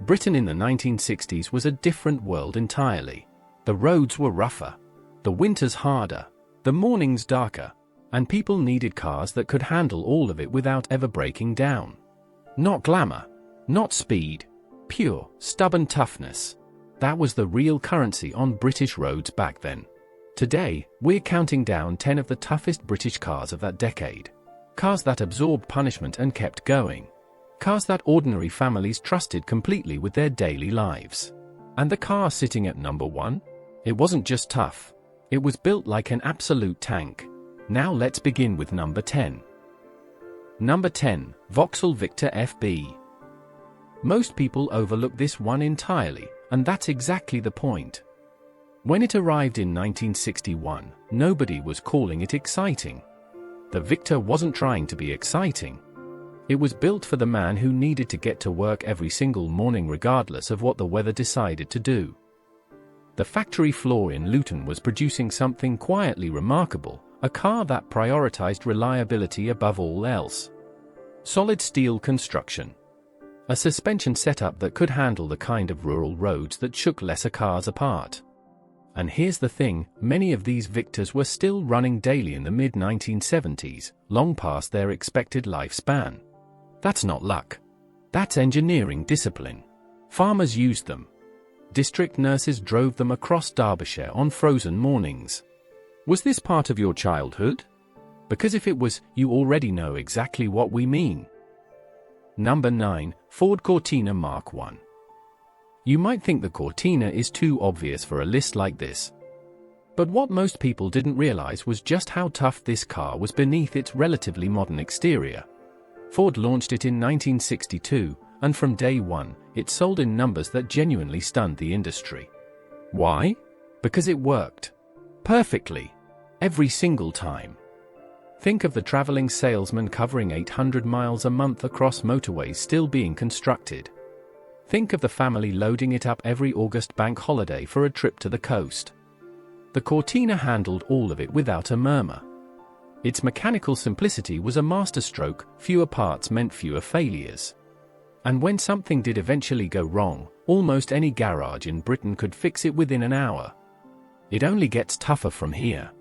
Britain in the 1960s was a different world entirely. The roads were rougher, the winters harder, the mornings darker, and people needed cars that could handle all of it without ever breaking down. Not glamour, not speed, pure, stubborn toughness. That was the real currency on British roads back then. Today, we're counting down 10 of the toughest British cars of that decade. Cars that absorbed punishment and kept going. Cars that ordinary families trusted completely with their daily lives. And the car sitting at number 1? It wasn't just tough. It was built like an absolute tank. Now let's begin with number 10. Number 10, Vauxhall Victor FB. Most people overlook this one entirely, and that's exactly the point. When it arrived in 1961, nobody was calling it exciting. The Victor wasn't trying to be exciting. It was built for the man who needed to get to work every single morning regardless of what the weather decided to do. The factory floor in Luton was producing something quietly remarkable, a car that prioritized reliability above all else. Solid steel construction. A suspension setup that could handle the kind of rural roads that shook lesser cars apart. And here's the thing, many of these Victors were still running daily in the mid-1970s, long past their expected lifespan. That's not luck. That's engineering discipline. Farmers used them. District nurses drove them across Derbyshire on frozen mornings. Was this part of your childhood? Because if it was, you already know exactly what we mean. Number 9, Ford Cortina Mark I. You might think the Cortina is too obvious for a list like this. But what most people didn't realize was just how tough this car was beneath its relatively modern exterior. Ford launched it in 1962, and from day one, it sold in numbers that genuinely stunned the industry. Why? Because it worked. Perfectly. Every single time. Think of the traveling salesman covering 800 miles a month across motorways still being constructed. Think of the family loading it up every August bank holiday for a trip to the coast. The Cortina handled all of it without a murmur. Its mechanical simplicity was a masterstroke, fewer parts meant fewer failures. And when something did eventually go wrong, almost any garage in Britain could fix it within an hour. It only gets tougher from here.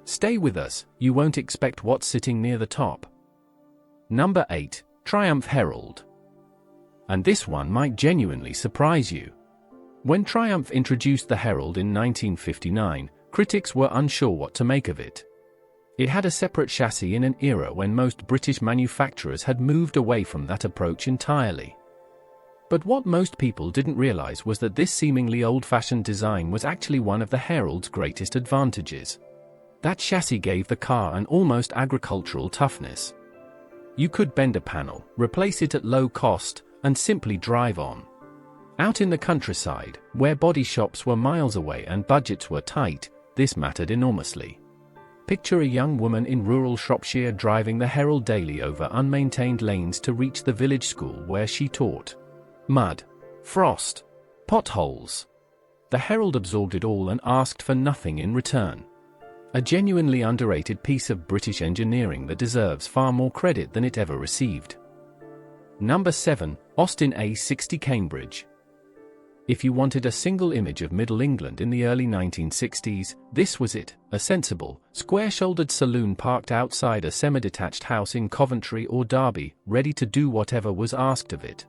Stay with us, you won't expect what's sitting near the top. Number 8, Triumph Herald. And this one might genuinely surprise you. When Triumph introduced the Herald in 1959, critics were unsure what to make of it. It had a separate chassis in an era when most British manufacturers had moved away from that approach entirely. But what most people didn't realize was that this seemingly old-fashioned design was actually one of the Herald's greatest advantages. That chassis gave the car an almost agricultural toughness. You could bend a panel, replace it at low cost, and simply drive on. Out in the countryside, where body shops were miles away and budgets were tight, this mattered enormously. Picture a young woman in rural Shropshire driving the Herald daily over unmaintained lanes to reach the village school where she taught. Mud, frost, potholes. The Herald absorbed it all and asked for nothing in return. A genuinely underrated piece of British engineering that deserves far more credit than it ever received. Number 7, Austin A60 Cambridge. If you wanted a single image of Middle England in the early 1960s, this was it, a sensible, square-shouldered saloon parked outside a semi-detached house in Coventry or Derby, ready to do whatever was asked of it.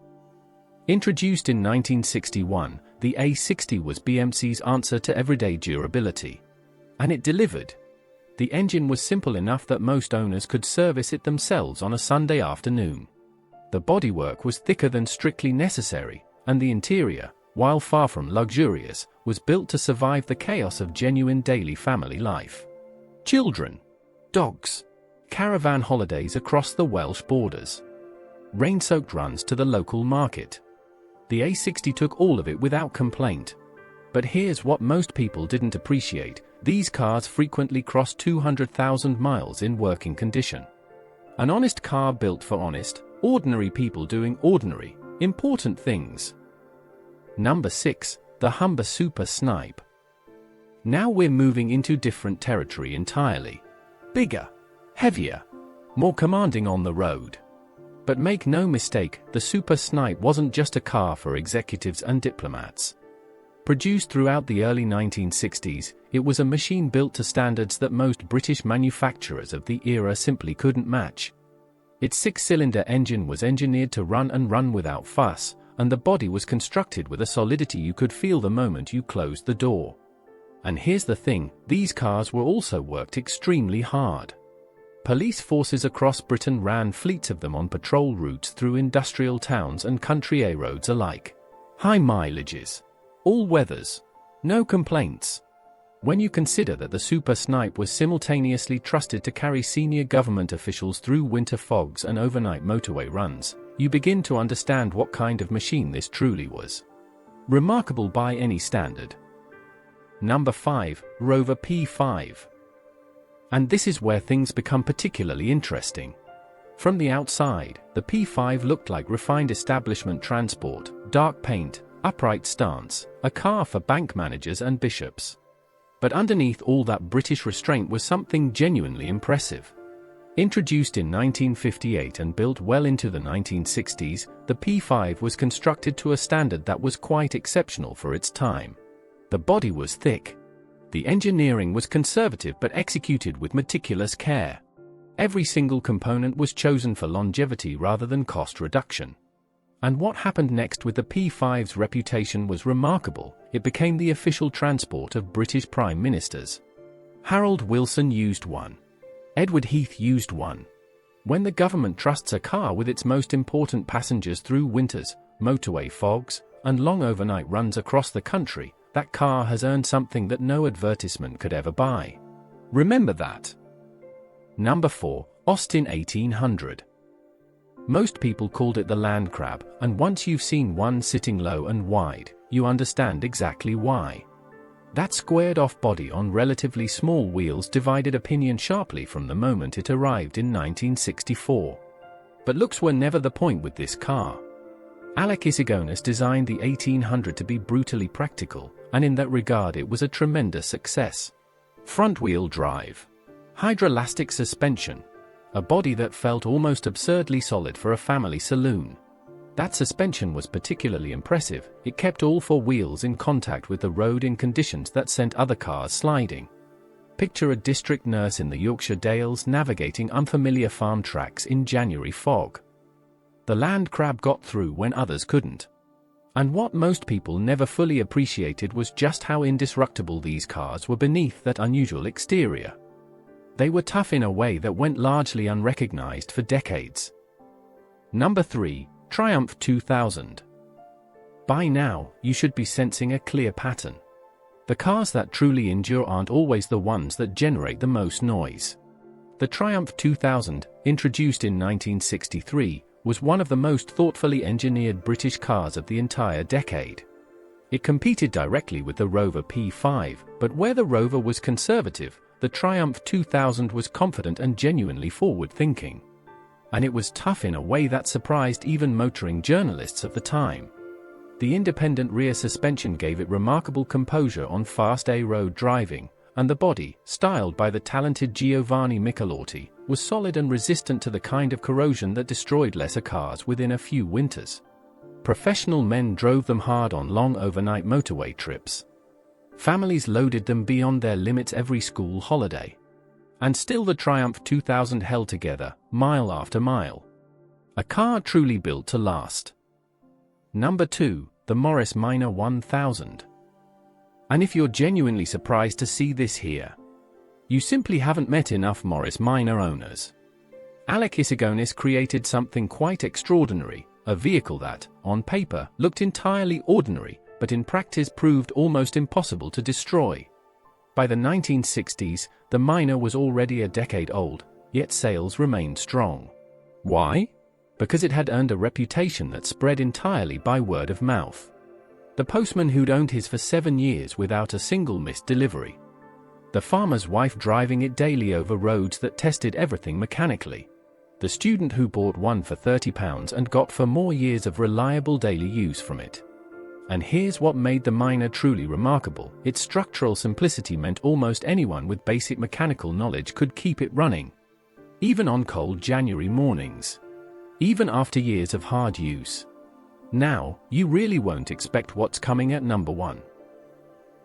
Introduced in 1961, the A60 was BMC's answer to everyday durability. And it delivered. The engine was simple enough that most owners could service it themselves on a Sunday afternoon. The bodywork was thicker than strictly necessary, and the interior, while far from luxurious, was built to survive the chaos of genuine daily family life. Children, dogs, caravan holidays across the Welsh borders, rain-soaked runs to the local market. The A60 took all of it without complaint. But here's what most people didn't appreciate: these cars frequently cross 200,000 miles in working condition. An honest car built for honest, ordinary people doing ordinary, important things. Number 6, the Humber Super Snipe. Now we're moving into different territory entirely. Bigger, heavier, more commanding on the road. But make no mistake, the Super Snipe wasn't just a car for executives and diplomats. Produced throughout the early 1960s, it was a machine built to standards that most British manufacturers of the era simply couldn't match. Its six-cylinder engine was engineered to run without fuss, and the body was constructed with a solidity you could feel the moment you closed the door. And here's the thing, these cars were also worked extremely hard. Police forces across Britain ran fleets of them on patrol routes through industrial towns and country A roads alike. High mileages. All weathers. No complaints. When you consider that the Super Snipe was simultaneously trusted to carry senior government officials through winter fogs and overnight motorway runs, you begin to understand what kind of machine this truly was. Remarkable by any standard. Number 5, Rover P5. And this is where things become particularly interesting. From the outside, the P5 looked like refined establishment transport, dark paint, upright stance, a car for bank managers and bishops. But underneath all that British restraint was something genuinely impressive. Introduced in 1958 and built well into the 1960s, the P5 was constructed to a standard that was quite exceptional for its time. The body was thick. The engineering was conservative but executed with meticulous care. Every single component was chosen for longevity rather than cost reduction. And what happened next with the P5's reputation was remarkable. It became the official transport of British Prime Ministers. Harold Wilson used one. Edward Heath used one. When the government trusts a car with its most important passengers through winters, motorway fogs, and long overnight runs across the country, that car has earned something that no advertisement could ever buy. Remember that. Number 4, Austin 1800. Most people called it the Landcrab, and once you've seen one sitting low and wide, you understand exactly why. That squared-off body on relatively small wheels divided opinion sharply from the moment it arrived in 1964. But looks were never the point with this car. Alec Isigonis designed the 1800 to be brutally practical, and in that regard it was a tremendous success. Front-wheel drive. Hydroelastic suspension. A body that felt almost absurdly solid for a family saloon. That suspension was particularly impressive. It kept all four wheels in contact with the road in conditions that sent other cars sliding. Picture a district nurse in the Yorkshire Dales navigating unfamiliar farm tracks in January fog. The Landcrab got through when others couldn't. And what most people never fully appreciated was just how indestructible these cars were beneath that unusual exterior. They were tough in a way that went largely unrecognized for decades. Number 3, Triumph 2000. By now, you should be sensing a clear pattern. The cars that truly endure aren't always the ones that generate the most noise. The Triumph 2000, introduced in 1963, was one of the most thoughtfully engineered British cars of the entire decade. It competed directly with the Rover P5, but where the Rover was conservative, the Triumph 2000 was confident and genuinely forward-thinking. And it was tough in a way that surprised even motoring journalists of the time. The independent rear suspension gave it remarkable composure on fast A-road driving, and the body, styled by the talented Giovanni Michelotti, was solid and resistant to the kind of corrosion that destroyed lesser cars within a few winters. Professional men drove them hard on long overnight motorway trips. Families loaded them beyond their limits every school holiday. And still the Triumph 2000 held together, mile after mile. A car truly built to last. Number 2, the Morris Minor 1000. And if you're genuinely surprised to see this here, you simply haven't met enough Morris Minor owners. Alec Isigonis created something quite extraordinary, a vehicle that, on paper, looked entirely ordinary, but in practice proved almost impossible to destroy. By the 1960s, the Minor was already a decade old, yet sales remained strong. Why? Because it had earned a reputation that spread entirely by word of mouth. The postman who'd owned his for 7 years without a single missed delivery. The farmer's wife driving it daily over roads that tested everything mechanically. The student who bought one for £30 and got for more years of reliable daily use from it. And here's what made the Minor truly remarkable. Its structural simplicity meant almost anyone with basic mechanical knowledge could keep it running. Even on cold January mornings. even after years of hard use. Now, you really won't expect what's coming at number 1.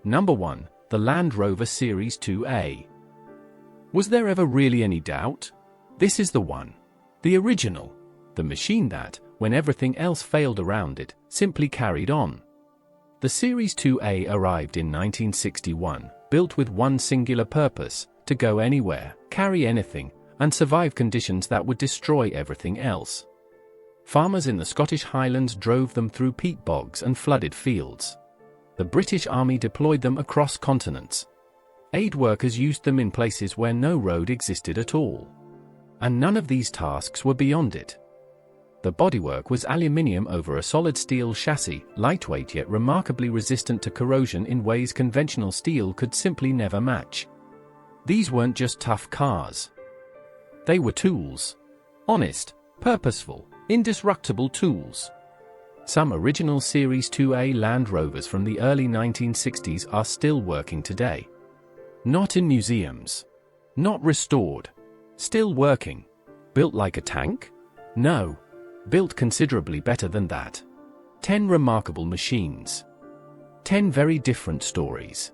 Number 1, the Land Rover Series IIA. Was there ever really any doubt? This is the one. The original. The machine that, when everything else failed around it, simply carried on. The Series IIA arrived in 1961, built with one singular purpose: to go anywhere, carry anything, and survive conditions that would destroy everything else. Farmers in the Scottish Highlands drove them through peat bogs and flooded fields. The British Army deployed them across continents. Aid workers used them in places where no road existed at all. And none of these tasks were beyond it. The bodywork was aluminium over a solid steel chassis, lightweight yet remarkably resistant to corrosion in ways conventional steel could simply never match. These weren't just tough cars. They were tools. Honest, purposeful, indestructible tools. Some original Series IIA Land Rovers from the early 1960s are still working today. Not in museums. Not restored. Still working. Built like a tank? No. Built considerably better than that. 10 remarkable machines. 10 very different stories.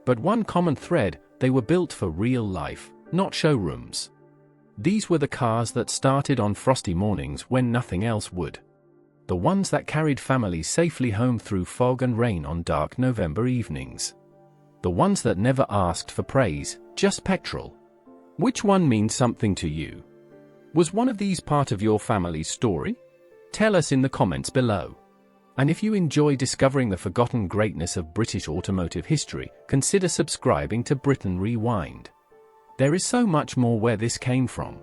But one common thread: they were built for real life, not showrooms. These were the cars that started on frosty mornings when nothing else would. The ones that carried families safely home through fog and rain on dark November evenings. The ones that never asked for praise, just petrol. Which one means something to you? Was one of these part of your family's story? Tell us in the comments below. And if you enjoy discovering the forgotten greatness of British automotive history, consider subscribing to Britain Rewind. There is so much more where this came from.